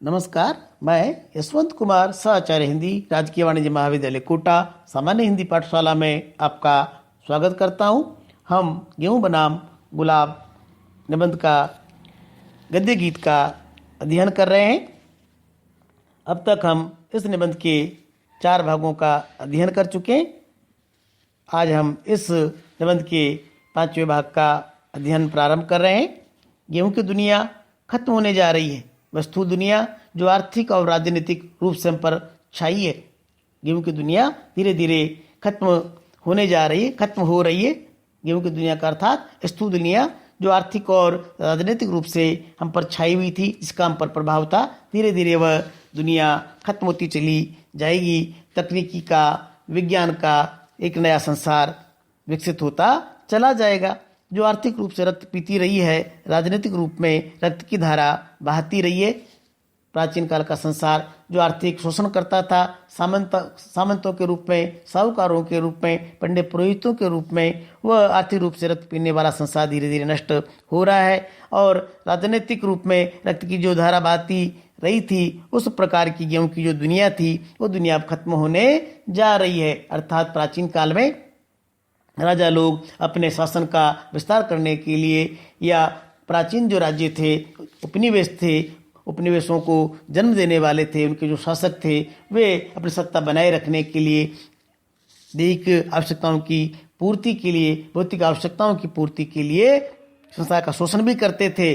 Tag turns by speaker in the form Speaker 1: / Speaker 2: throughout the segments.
Speaker 1: नमस्कार। मैं यशवंत कुमार सहआचार्य हिंदी राजकीय वाणिज्य महाविद्यालय कोटा सामान्य हिंदी पाठशाला में आपका स्वागत करता हूं। हम गेहूं बनाम गुलाब निबंध का गद्य गीत का अध्ययन कर रहे हैं। अब तक हम इस निबंध के 4 भागों का अध्ययन कर चुके हैं। आज हम इस निबंध के 5वें भाग का अध्ययन प्रारंभ कर रहे हैं। गेहूं की दुनिया खत्म होने जा रही है। वस्तु दुनिया जो आर्थिक और राजनीतिक रूप से हम पर छाई है, गेहूं की दुनिया धीरे धीरे खत्म होने जा रही है, खत्म हो रही है। गेहूं की दुनिया का अर्थात स्थूल दुनिया जो आर्थिक और राजनीतिक रूप से हम पर छाई हुई थी, जिसका हम पर प्रभाव था, धीरे धीरे वह दुनिया खत्म होती चली जाएगी। तकनीकी का, विज्ञान का एक नया संसार विकसित होता चला जाएगा। जो आर्थिक रूप से रक्त पीती रही है, राजनीतिक रूप में रक्त की धारा बहाती रही है। प्राचीन काल का संसार जो आर्थिक शोषण करता था, सामंतों के रूप में, साहूकारों के रूप में, पंडित पुरोहितों के रूप में, वह आर्थिक रूप से रक्त पीने वाला संसार धीरे धीरे नष्ट हो रहा है। और राजनीतिक रूप में रक्त की जो धारा बहती रही थी, उस प्रकार की गेहूं की जो दुनिया थी, वो दुनिया अब खत्म होने जा रही है। अर्थात प्राचीन काल में राजा लोग अपने शासन का विस्तार करने के लिए, या प्राचीन जो राज्य थे, उपनिवेश थे, उपनिवेशों को जन्म देने वाले थे, उनके जो शासक थे, वे अपनी सत्ता बनाए रखने के लिए, दैहिक आवश्यकताओं की पूर्ति के लिए, भौतिक आवश्यकताओं की पूर्ति के लिए संसार का शोषण भी करते थे,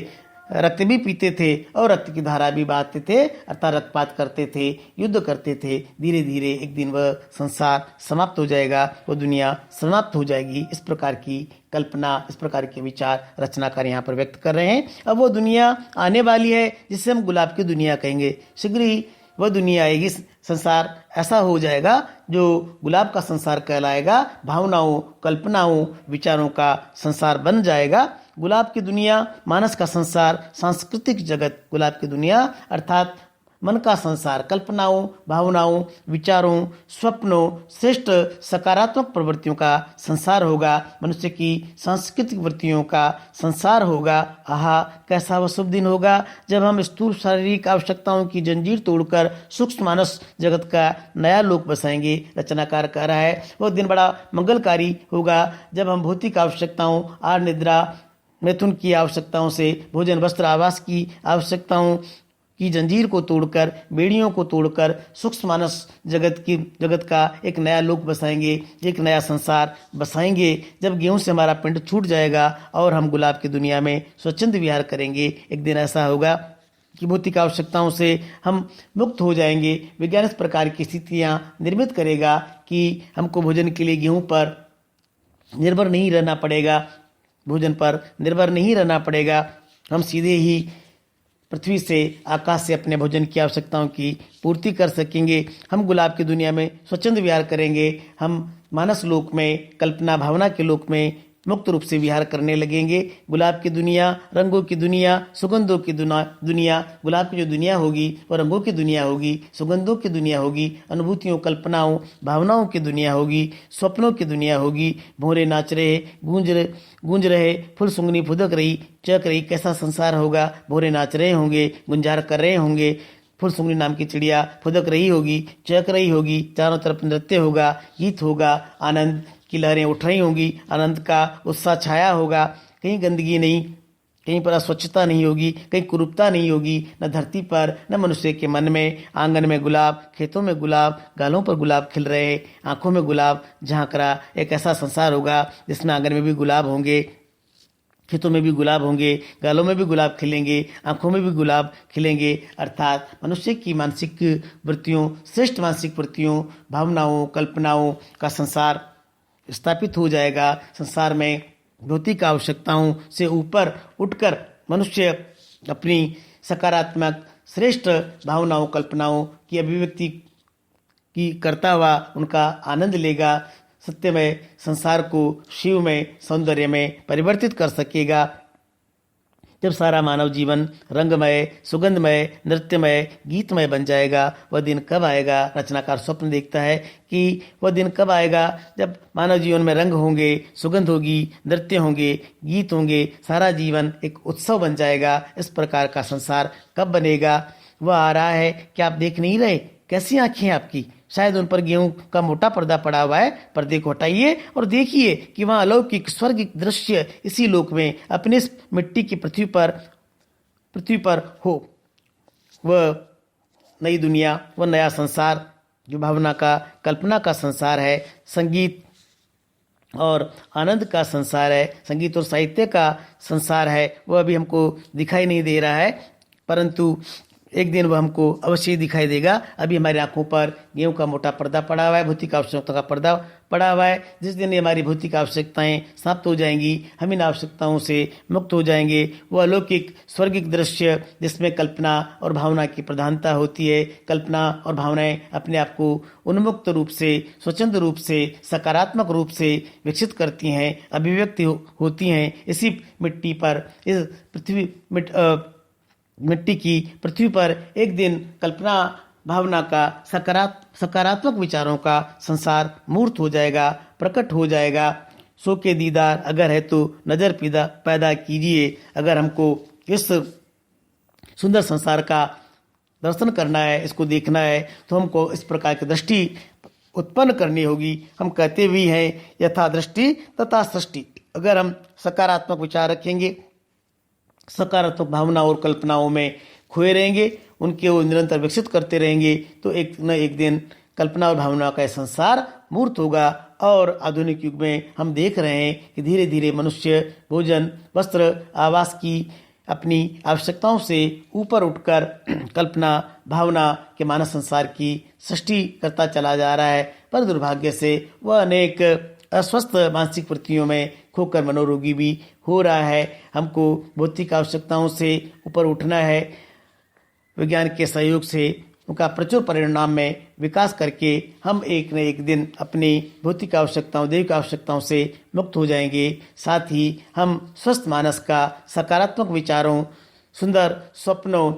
Speaker 1: रक्त भी पीते थे और रक्त की धारा भी बहाते थे, अर्थात रक्तपात करते थे, युद्ध करते थे। धीरे धीरे एक दिन वह संसार समाप्त हो जाएगा, वह दुनिया समाप्त हो जाएगी। इस प्रकार की कल्पना, इस प्रकार के विचार रचनाकार यहाँ पर व्यक्त कर रहे हैं। अब वो दुनिया आने वाली है जिसे हम गुलाब की दुनिया कहेंगे। शीघ्र ही वह दुनिया आएगी, संसार ऐसा हो जाएगा जो गुलाब का संसार कहलाएगा। भावनाओं, कल्पनाओं, विचारों का संसार बन जाएगा। गुलाब की दुनिया, मानस का संसार, सांस्कृतिक जगत, गुलाब की दुनिया अर्थात मन का संसार, कल्पनाओं, भावनाओं, विचारों, स्वप्नों, श्रेष्ठ सकारात्मक प्रवृत्तियों का संसार होगा। मनुष्य की सांस्कृतिक वृत्तियों का संसार होगा। आहा, कैसा वह शुभ दिन होगा जब हम स्थूल शारीरिक आवश्यकताओं की जंजीर तोड़कर सूक्ष्म मानस जगत का नया लोक बसाएंगे। रचनाकार कह रहा है वह दिन बड़ा मंगलकारी होगा जब हम भौतिक आवश्यकताओं, आहार, निद्रा, मैथुन की आवश्यकताओं से, भोजन, वस्त्र, आवास की आवश्यकताओं की जंजीर को तोड़कर, बेड़ियों को तोड़कर सूक्ष्म मानस जगत का एक नया लोक बसाएंगे, एक नया संसार बसाएंगे। जब गेहूं से हमारा पिंड छूट जाएगा और हम गुलाब की दुनिया में स्वच्छंद विहार करेंगे। एक दिन ऐसा होगा कि भौतिक आवश्यकताओं से हम मुक्त हो जाएंगे। विज्ञान इस प्रकार की स्थितियां निर्मित करेगा कि हमको भोजन के लिए गेहूं पर निर्भर नहीं रहना पड़ेगा, भोजन पर निर्भर नहीं रहना पड़ेगा। हम सीधे ही पृथ्वी से, आकाश से अपने भोजन की आवश्यकताओं की पूर्ति कर सकेंगे। हम गुलाब की दुनिया में स्वच्छंद विहार करेंगे। हम मानस लोक में, कल्पना भावना के लोक में मुक्त रूप से विहार करने लगेंगे। गुलाब की दुनिया, रंगों की दुनिया, सुगंधों की दुनिया, गुलाब की जो दुनिया होगी वह रंगों की दुनिया होगी, सुगंधों की दुनिया होगी, अनुभूतियों, कल्पनाओं, भावनाओं की दुनिया होगी, स्वप्नों की दुनिया होगी। भौरे नाच रहे, गूंज रहे, फुल सुंगनी फुदक रही, चहक रही, कैसा संसार होगा। भौरे नाच रहे होंगे, गुंजार कर रहे होंगे, फुल सुंगनी नाम की चिड़िया फुदक रही होगी, चहक रही होगी, चारों तरफ नृत्य होगा, गीत होगा, आनंद की लहरें उठ रही होंगी, आनंद का उत्साह छाया होगा। कहीं गंदगी नहीं, कहीं पर अस्वच्छता नहीं होगी, कहीं कुरूपता नहीं होगी, न धरती पर न मनुष्य के मन में। आंगन में गुलाब, खेतों में गुलाब, गालों पर गुलाब खिल रहे, आंखों में गुलाब झांक रहा। एक ऐसा संसार होगा जिसमें आंगन में भी गुलाब होंगे, खेतों में भी गुलाब होंगे, गालों में भी गुलाब खिलेंगे, आंखों में भी गुलाब खिलेंगे। अर्थात मनुष्य की मानसिक वृत्तियों, श्रेष्ठ मानसिक वृत्तियों, भावनाओं, कल्पनाओं का संसार स्थापित हो जाएगा। संसार में भौतिक आवश्यकताओं से ऊपर उठकर मनुष्य अपनी सकारात्मक श्रेष्ठ भावनाओं, कल्पनाओं की अभिव्यक्ति की करता हुआ उनका आनंद लेगा। सत्यमय संसार को शिवमय सौंदर्य में परिवर्तित कर सकेगा। जब सारा मानव जीवन रंगमय, सुगंधमय, नृत्यमय, गीतमय बन जाएगा, वह दिन कब आएगा? रचनाकार स्वप्न देखता है कि वह दिन कब आएगा जब मानव जीवन में रंग होंगे, सुगंध होगी, नृत्य होंगे, गीत होंगे, सारा जीवन एक उत्सव बन जाएगा। इस प्रकार का संसार कब बनेगा? वह आ रहा है, क्या आप देख नहीं रहे? कैसी आंखें हैं आपकी? शायद उन पर गेहूं का मोटा पर्दा पड़ा हुआ है। पर्दे को हटाइए और देखिए कि वहां अलौकिक स्वर्ग दृश्य इसी लोक में अपने इस मिट्टी की पृथ्वी पर हो। वह नई दुनिया, वह नया संसार जो भावना का, कल्पना का संसार है, संगीत और आनंद का संसार है, संगीत और साहित्य का संसार है, वह अभी हमको दिखाई नहीं दे रहा है, परंतु एक दिन वह हमको अवश्य ही दिखाई देगा। अभी हमारी आंखों पर गेहूं का मोटा पर्दा पड़ा हुआ है, भौतिक आवश्यकता का पर्दा पड़ा हुआ है। जिस दिन ये हमारी भौतिक आवश्यकताएं समाप्त हो जाएंगी, हम इन आवश्यकताओं से मुक्त हो जाएंगे। वह अलौकिक स्वर्गिक दृश्य जिसमें कल्पना और भावना की प्रधानता होती है, कल्पना और भावनाएं अपने आप को उन्मुक्त रूप से, स्वतंत्र रूप से, सकारात्मक रूप से विकसित करती हैं, अभिव्यक्ति होती हैं। इसी मिट्टी पर, इस मिट्टी की पृथ्वी पर एक दिन कल्पना भावना का, सकारात्मक विचारों का संसार मूर्त हो जाएगा, प्रकट हो जाएगा। सो के दीदार अगर है तो नजर पैदा कीजिए। अगर हमको इस सुंदर संसार का दर्शन करना है, इसको देखना है, तो हमको इस प्रकार की दृष्टि उत्पन्न करनी होगी। हम कहते भी हैं यथा दृष्टि तथा सृष्टि। अगर हम सकारात्मक विचार रखेंगे, सकारात्मक भावना और कल्पनाओं में खोए रहेंगे, उनके वो निरंतर विकसित करते रहेंगे, तो एक न एक दिन कल्पना और भावना का संसार मूर्त होगा। और आधुनिक युग में हम देख रहे हैं कि धीरे धीरे मनुष्य भोजन, वस्त्र, आवास की अपनी आवश्यकताओं से ऊपर उठकर कल्पना भावना के मानव संसार की सृष्टि करता चला जा रहा है। पर दुर्भाग्य से वह अनेक अस्वस्थ मानसिक वृत्तियों में खोकर मनोरोगी भी हो रहा है। हमको भौतिक आवश्यकताओं से ऊपर उठना है, विज्ञान के सहयोग से उनका प्रचुर परिणाम में विकास करके हम एक न एक दिन अपनी भौतिक आवश्यकताओं, दैविक आवश्यकताओं से मुक्त हो जाएंगे। साथ ही हम स्वस्थ मानस का, सकारात्मक विचारों, सुंदर स्वप्नों,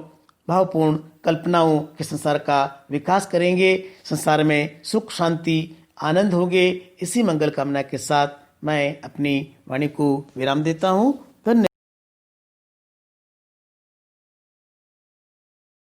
Speaker 1: भावपूर्ण कल्पनाओं के संसार का विकास करेंगे। संसार में सुख, शांति, आनंद होंगे। इसी मंगल कामना के साथ मैं अपनी वाणी को विराम देता हूँ।